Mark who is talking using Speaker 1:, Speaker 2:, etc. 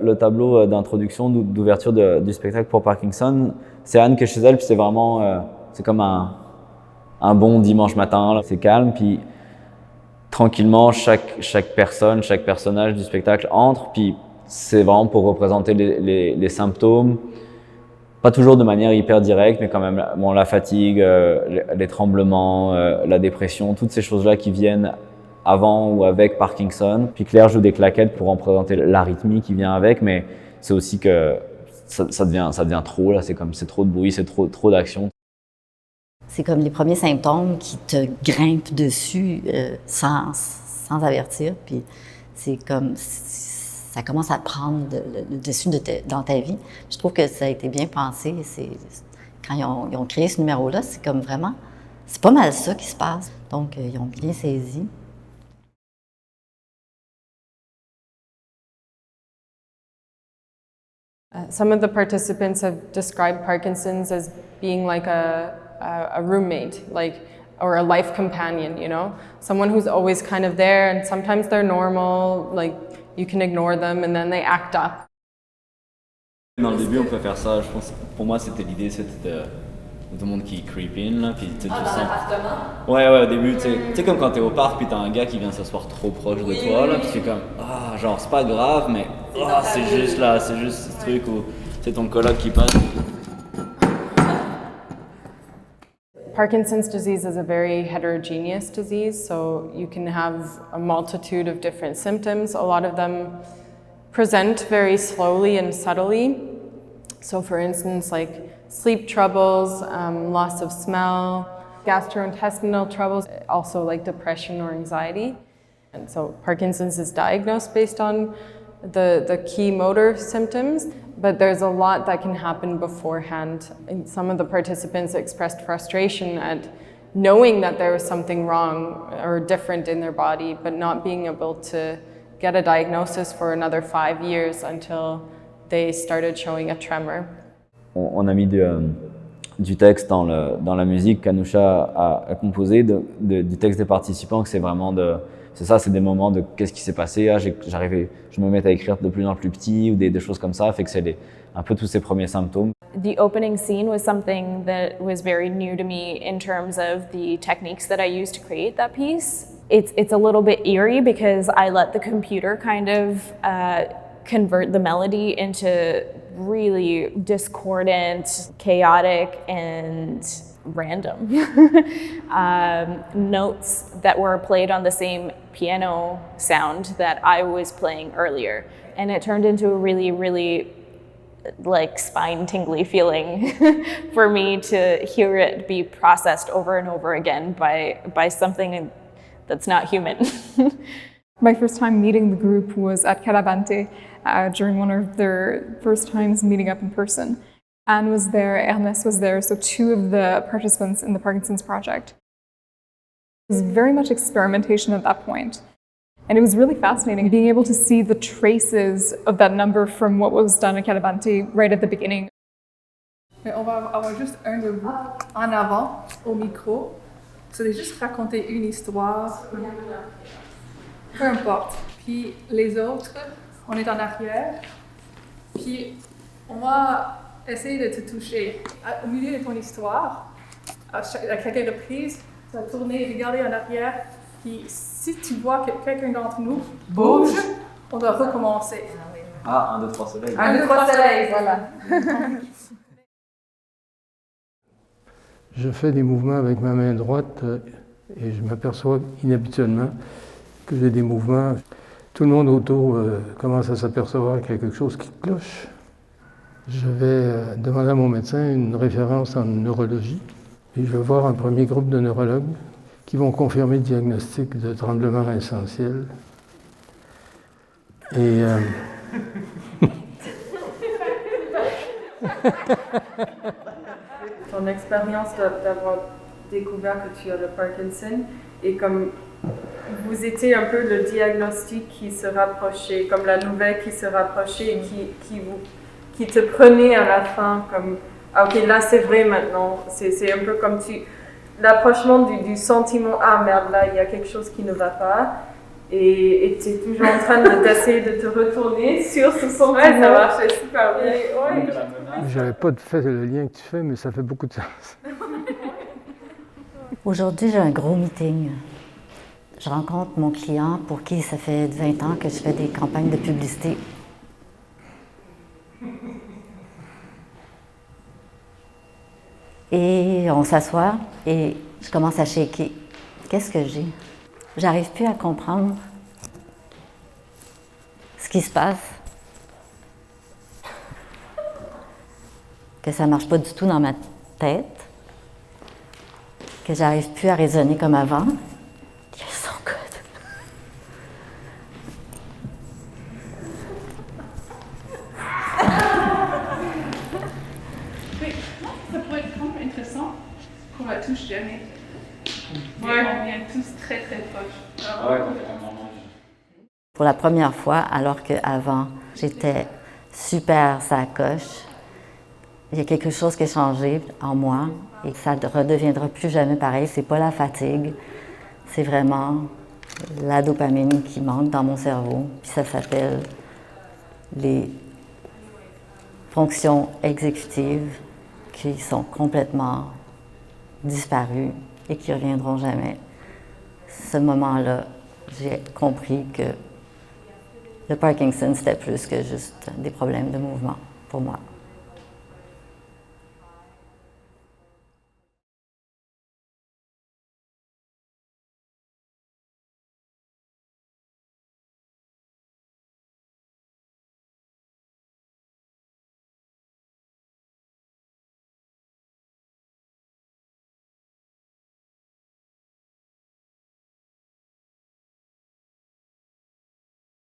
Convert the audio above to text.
Speaker 1: Le tableau d'introduction, d'ouverture du spectacle pour Parkinson, c'est Anne qui est chez elle, puis c'est vraiment, c'est comme un bon dimanche matin, là. C'est calme, puis tranquillement, chaque personne, chaque personnage du spectacle entre, puis c'est vraiment pour représenter les symptômes, pas toujours de manière hyper directe, mais quand même bon, la fatigue, les tremblements, la dépression, toutes ces choses-là qui viennent avant ou avec Parkinson. Puis Claire joue des claquettes pour représenter l'arythmie qui vient avec, mais c'est aussi que ça devient trop, là, c'est trop de bruit, c'est trop d'action.
Speaker 2: C'est comme les premiers symptômes qui te grimpent dessus sans avertir, puis c'est comme ça commence à prendre le dessus dans ta vie. Je trouve que ça a été bien pensé. Quand ils ont créé ce numéro-là, c'est comme vraiment, c'est pas mal ça qui se passe. Donc, ils ont bien saisi.
Speaker 3: Some of the participants have described Parkinson's as being like a roommate, or a life companion, you know? Someone who's always kind of there, and sometimes they're normal, like you can ignore them, and then they act up.
Speaker 1: Dans le début, on peut faire ça. Je pense, pour moi, l'idée, c'était de tout le monde qui creep in, là, puis tu sens. Ouais, au début, tu sais, comme quand t'es au parc, puis t'as un gars qui vient s'asseoir trop proche de toi, là, puis tu es comme, genre, c'est pas grave, mais c'est juste ce truc où c'est ton coloc qui passe.
Speaker 3: Parkinson's disease is a very heterogeneous disease, so you can have a multitude of different symptoms. A lot of them present very slowly and subtly. So for instance, like sleep troubles, loss of smell, gastrointestinal troubles, also like depression or anxiety. And so Parkinson's is diagnosed based on the key motor symptoms, but there's a lot that can happen beforehand. And some of the participants expressed frustration at knowing that there was something wrong or different in their body, but not being able to get a diagnosis for another 5 years until they started showing a tremor.
Speaker 1: On a mis du texte dans la musique qu'Anoucha a composé, du texte des participants, que c'est vraiment c'est des moments de qu'est-ce qui s'est passé, je me mets à écrire de plus en plus petit, ou des choses comme ça, fait que c'est un peu tous ces premiers symptômes.
Speaker 4: The opening scene was something that was very new to me in terms of the techniques that I used to create that piece. It's a little bit eerie because I let the computer kind of convert the melody into really discordant, chaotic, and random notes that were played on the same piano sound that I was playing earlier. And it turned into a really, really like spine-tingly feeling for me to hear it be processed over and over again by something that's not human.
Speaker 5: My first time meeting the group was at Caravante during one of their first times meeting up in person. Anne was there, Ernest was there, so 2 of the participants in the Parkinson's Project. It was very much experimentation at that point. And it was really fascinating being able to see the traces of that number from what was done at Caravante right at the beginning.
Speaker 6: On va avoir juste un de vous en avant, au micro. Vous allez juste raconter une histoire, peu importe. Puis les autres, on est en arrière. Puis on va essayer de te toucher. Au milieu de ton histoire, à quelques reprises, tu vas tourner et regarder en arrière. Puis si tu vois que quelqu'un d'entre nous bouge, on doit recommencer.
Speaker 1: 1, 2, 3 soleils.
Speaker 6: 1, 2, 3 soleils, voilà.
Speaker 7: Je fais des mouvements avec ma main droite et je m'aperçois inhabituellement que j'ai des mouvements. Tout le monde autour commence à s'apercevoir qu'il y a quelque chose qui cloche. Je vais demander à mon médecin une référence en neurologie et je vais voir un premier groupe de neurologues qui vont confirmer le diagnostic de tremblement essentiel. Et
Speaker 3: Ton expérience d'avoir découvert que tu as le Parkinson et comme vous étiez un peu le diagnostic qui se rapprochait, comme la nouvelle qui se rapprochait et qui te prenait à la fin comme ok là c'est vrai maintenant, c'est un peu comme
Speaker 8: l'approchement du sentiment, ah merde, là, il y a quelque chose qui ne va pas. Et tu es toujours en train d'essayer de te retourner sur ce sentiment. Ouais, ça marchait super bien. Ouais.
Speaker 7: J'avais pas fait le lien que tu fais, mais ça fait beaucoup de sens.
Speaker 2: Aujourd'hui, j'ai un gros meeting. Je rencontre mon client pour qui ça fait 20 ans que je fais des campagnes de publicité. Et on s'assoit et je commence à shaker. Qu'est-ce que j'ai? J'arrive plus à comprendre ce qui se passe. Que ça marche pas du tout dans ma tête. Que j'arrive plus à raisonner comme avant. Quels sont codes?
Speaker 6: Ça pourrait être vraiment intéressant qu'on la touche jamais. Ouais. On vient tous très très proches.
Speaker 2: Pour la première fois, alors qu'avant, j'étais super sacoche, il y a quelque chose qui a changé en moi et ça ne redeviendra plus jamais pareil. C'est pas la fatigue, c'est vraiment la dopamine qui manque dans mon cerveau. Puis ça s'appelle les fonctions exécutives qui sont complètement disparues et qui ne reviendront jamais. Ce moment-là, j'ai compris que le Parkinson, c'était plus que juste des problèmes de mouvement pour moi.